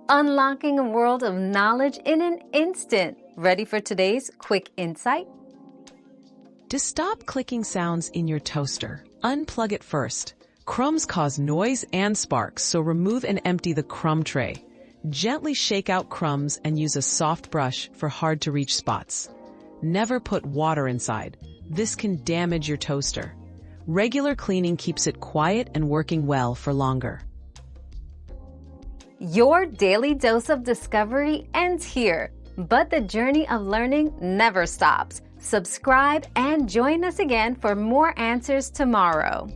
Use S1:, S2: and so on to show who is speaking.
S1: unlocking a world of knowledge in an instant. Ready for today's quick insight?
S2: To stop clicking sounds in your toaster, unplug it first. Crumbs cause noise and sparks, so remove and empty the crumb tray. Gently shake out crumbs and use a soft brush for hard-to-reach spots. Never put water inside. This can damage your toaster. Regular cleaning keeps it quiet and working well for longer.
S1: Your daily dose of discovery ends here, but the journey of learning never stops. Subscribe and join us again for more answers tomorrow.